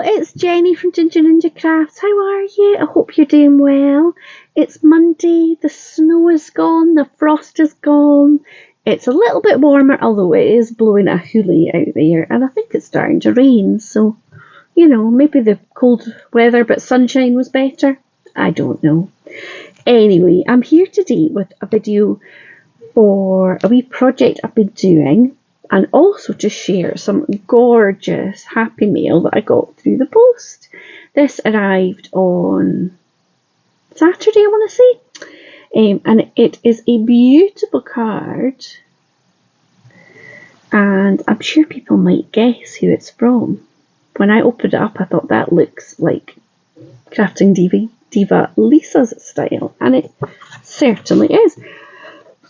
it's Jenny from Ginger Ninja Crafts. How are you? I hope you're doing well. It's Monday, the snow is gone, the frost is gone. It's a little bit warmer, although it is blowing a hoolie out there, and I think it's starting to rain, so, you know, maybe the cold weather but sunshine was better. I don't know. Anyway, I'm here today with a video for a wee project I've been doing, and also to share some gorgeous Happy Mail that I got through the post. This arrived on Saturday, I want to say, and it is a beautiful card, and I'm sure people might guess who it's from. When I opened it up, I thought that looks like Crafting Diva Lisa's style, and it certainly is.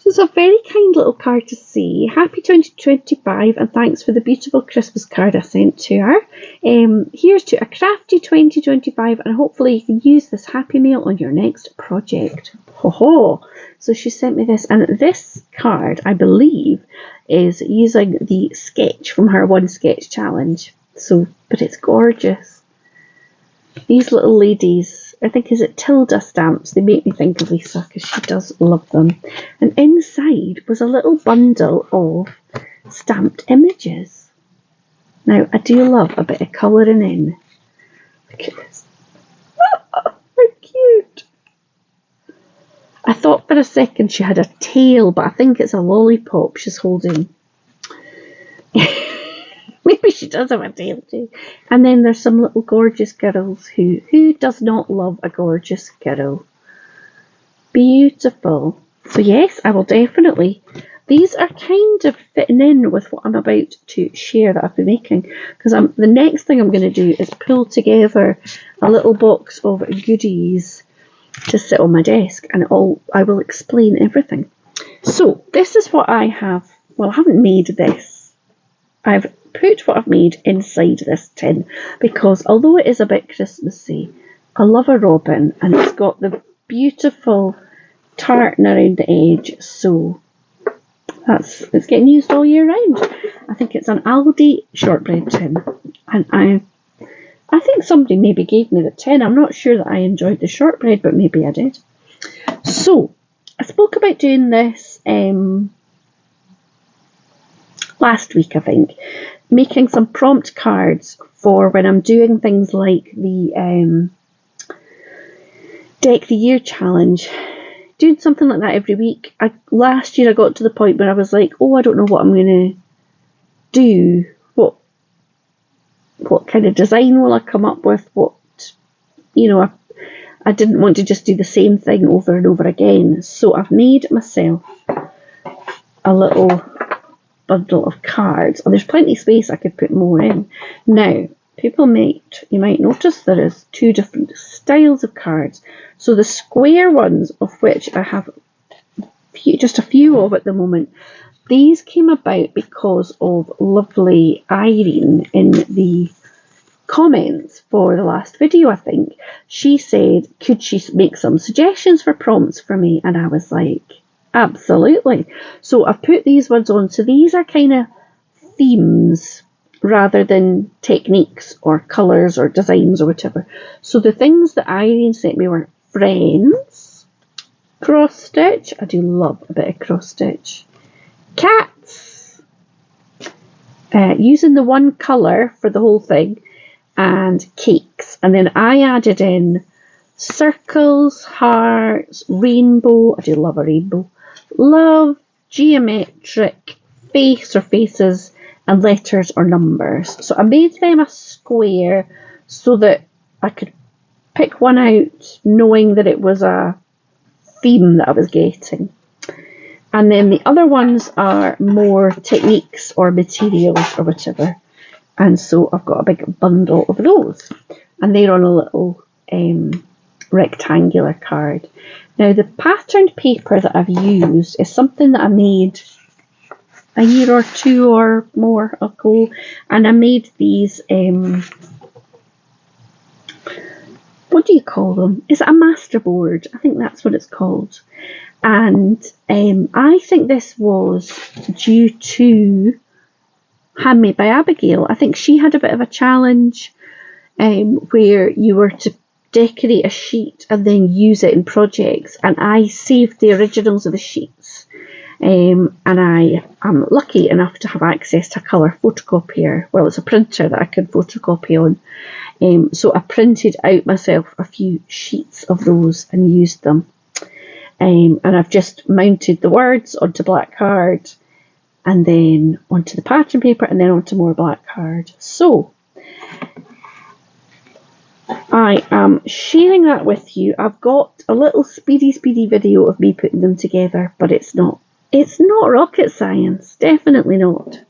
It's a very kind little card to say, Happy 2025 and thanks for the beautiful Christmas card I sent to her. Here's to a crafty 2025 and hopefully you can use this Happy Mail on your next project. Ho ho! So she sent me this, and this card, I believe, is using the sketch from her One Sketch Challenge. So, but it's gorgeous. These little ladies, I think, is it Tilda stamps? They make me think of Lisa because she does love them. And inside was a little bundle of stamped images. Now, I do love a bit of colouring in. Look at this. How cute. I thought for a second she had a tail, but I think it's a lollipop she's holding. Maybe she does have a tail too. And then there's some little gorgeous girls who does not love a gorgeous girl? Beautiful. So yes, I will definitely. These are kind of fitting in with what I'm about to share that I've been making. Because the next thing I'm going to do is pull together a little box of goodies to sit on my desk. And I will explain everything. So this is what I have. Well, I haven't made this. I've put what I've made inside this tin because although it is a bit Christmassy, I love a robin and it's got the beautiful tartan around the edge, so it's getting used all year round. I think it's an Aldi shortbread tin, and I think somebody maybe gave me the tin. I'm not sure that I enjoyed the shortbread, but maybe I did. So I spoke about doing this last week, I think, making some prompt cards for when I'm doing things like the Deck the Year challenge. Doing something like that every week. Last year I got to the point where I was like, oh, I don't know what I'm going to do. What kind of design will I come up with? I didn't want to just do the same thing over and over again. So I've made myself a little bundle of cards, and there's plenty of space I could put more in. Now, you might notice there is two different styles of cards. So the square ones, of which I have just a few of at the moment, these came about because of lovely Irene in the comments for the last video, I think. She said, could she make some suggestions for prompts for me? And I was like, absolutely. So I've put these ones on. So these are kind of themes rather than techniques or colours or designs or whatever. So the things that Irene sent me were friends, cross stitch. I do love a bit of cross stitch. Cats. Using the one colour for the whole thing. And cakes. And then I added in circles, hearts, rainbow. I do love a rainbow. Love, geometric, face or faces, and letters or numbers. So I made them a square so that I could pick one out knowing that it was a theme that I was getting. And then the other ones are more techniques or materials or whatever. And so I've got a big bundle of those. And they're on a little rectangular card. Now the patterned paper that I've used is something that I made a year or two or more ago, and I made these what do you call them? Is it a masterboard? I think that's what it's called. And I think this was due to Handmade by Abigail. I think she had a bit of a challenge where you were to decorate a sheet and then use it in projects, and I saved the originals of the sheets. And I am lucky enough to have access to a colour photocopier. Well, it's a printer that I can photocopy on. So I printed out myself a few sheets of those and used them. And I've just mounted the words onto black card and then onto the pattern paper and then onto more black card. So I am sharing that with you. I've got a little speedy video of me putting them together, but it's not rocket science, definitely not.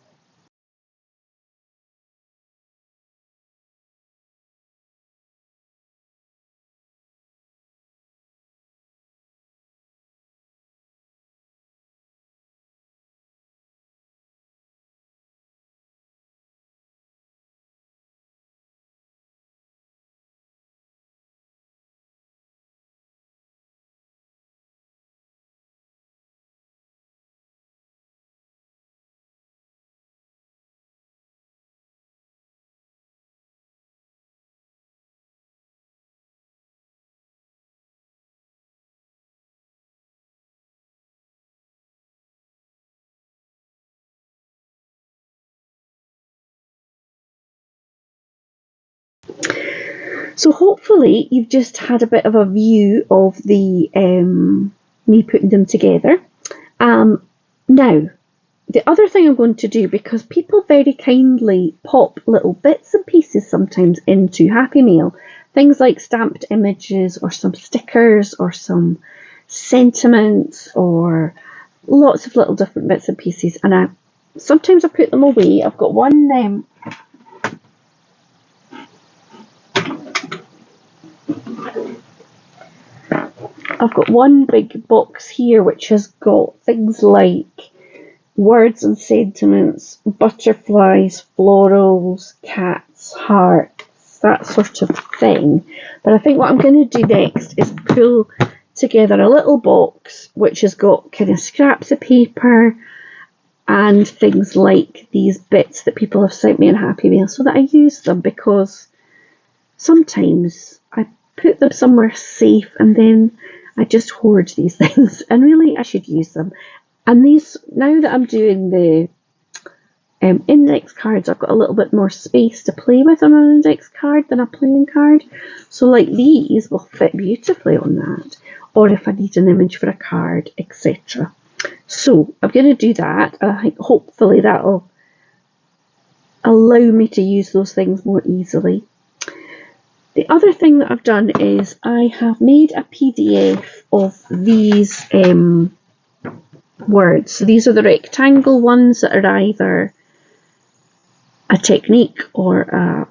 So hopefully you've just had a bit of a view of the me putting them together. Now, the other thing I'm going to do, because people very kindly pop little bits and pieces sometimes into Happy Mail, things like stamped images or some stickers or some sentiments or lots of little different bits and pieces, and sometimes I put them away. I've got one big box here which has got things like words and sentiments, butterflies, florals, cats, hearts, that sort of thing. But I think what I'm going to do next is pull together a little box which has got kind of scraps of paper and things like these bits that people have sent me in Happy Mail, so that I use them, because sometimes I put them somewhere safe and then I just hoard these things, and really I should use them. And these, now that I'm doing the index cards, I've got a little bit more space to play with on an index card than a playing card. So like these will fit beautifully on that, or if I need an image for a card, etc. So I'm going to do that. I think hopefully that'll allow me to use those things more easily. The other thing that I've done is I have made a PDF of these words. So these are the rectangle ones that are either a technique or a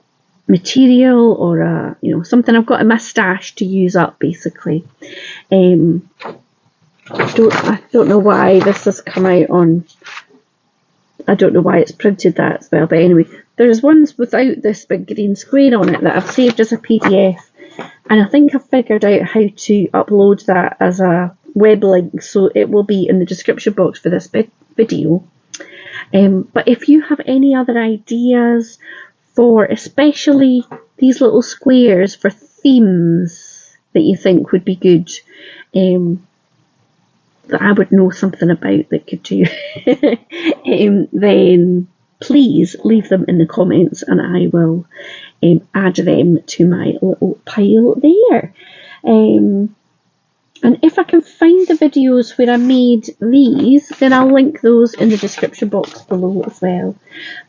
material or a, something I've got in my stash to use up, basically. I don't know why this has come out on, I don't know why it's printed that as well, but anyway, there's ones without this big green square on it that I've saved as a PDF, and I think I've figured out how to upload that as a web link, so it will be in the description box for this video. But if you have any other ideas for especially these little squares for themes that you think would be good, that I would know something about that could do, then please leave them in the comments and I will add them to my little pile there. And if I can find the videos where I made these, then I'll link those in the description box below as well.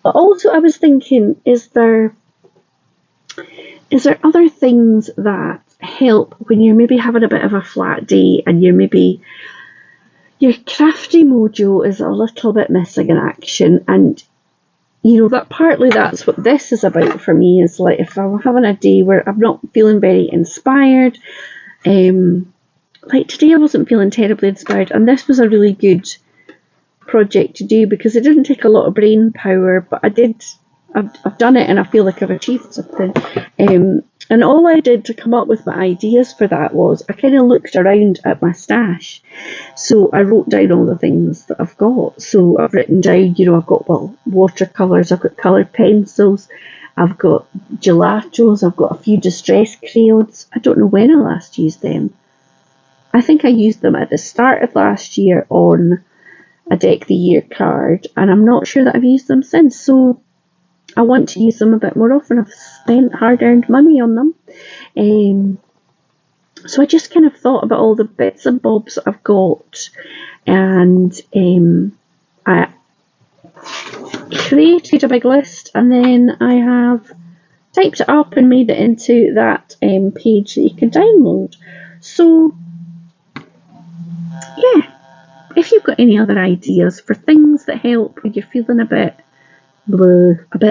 But also I was thinking, is there other things that help when you're maybe having a bit of a flat day and you're maybe, your crafty mojo is a little bit missing in action, and that partly that's what this is about for me, is like if I'm having a day where I'm not feeling very inspired, like today I wasn't feeling terribly inspired, and this was a really good project to do because it didn't take a lot of brain power, but I've done it and I feel like I've achieved something. And all I did to come up with my ideas for that was I kind of looked around at my stash. So I wrote down all the things that I've got. So I've written down, I've got watercolours, I've got coloured pencils, I've got gelatos, I've got a few distress crayons. I don't know when I last used them. I think I used them at the start of last year on a Deck the Year card, and I'm not sure that I've used them since, so I want to use them a bit more often. I've spent hard-earned money on them. So I just kind of thought about all the bits and bobs I've got, and I created a big list, and then I have typed it up and made it into that page that you can download. So yeah, if you've got any other ideas for things that help when you're feeling a bit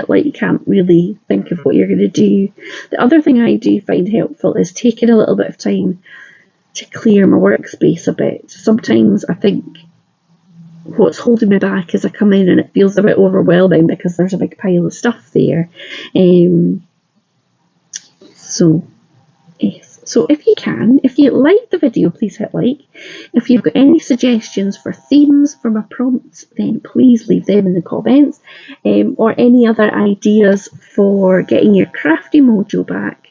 like you can't really think of what you're going to do. The other thing I do find helpful is taking a little bit of time to clear my workspace a bit. Sometimes I think what's holding me back is I come in and it feels a bit overwhelming because there's a big pile of stuff there. So yes. So if you like the video, please hit like. If you've got any suggestions for themes for my prompts, then please leave them in the comments. Or any other ideas for getting your crafty mojo back.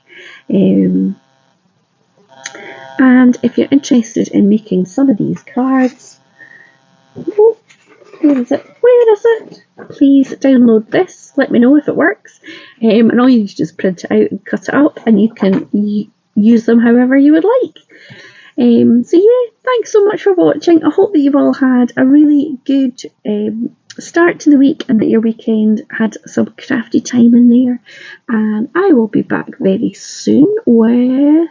And if you're interested in making some of these cards, where is it? Please download this. Let me know if it works. And all you need to do is print it out and cut it up, and you can use them however you would like. So yeah, thanks so much for watching. I hope that you've all had a really good start to the week, and that your weekend had some crafty time in there. And I will be back very soon with,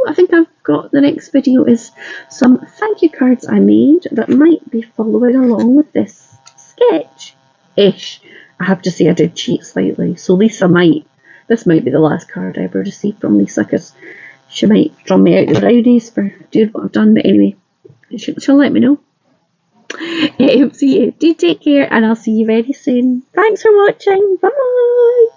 I think I've got the next video is some thank you cards I made that might be following along with this sketch-ish. I have to say I did cheat slightly, so this might be the last card I ever receive from Lisa, because she might drum me out the rowdies for doing what I've done, but anyway, she'll let me know. So yeah, do take care, and I'll see you very soon. Thanks for watching. Bye.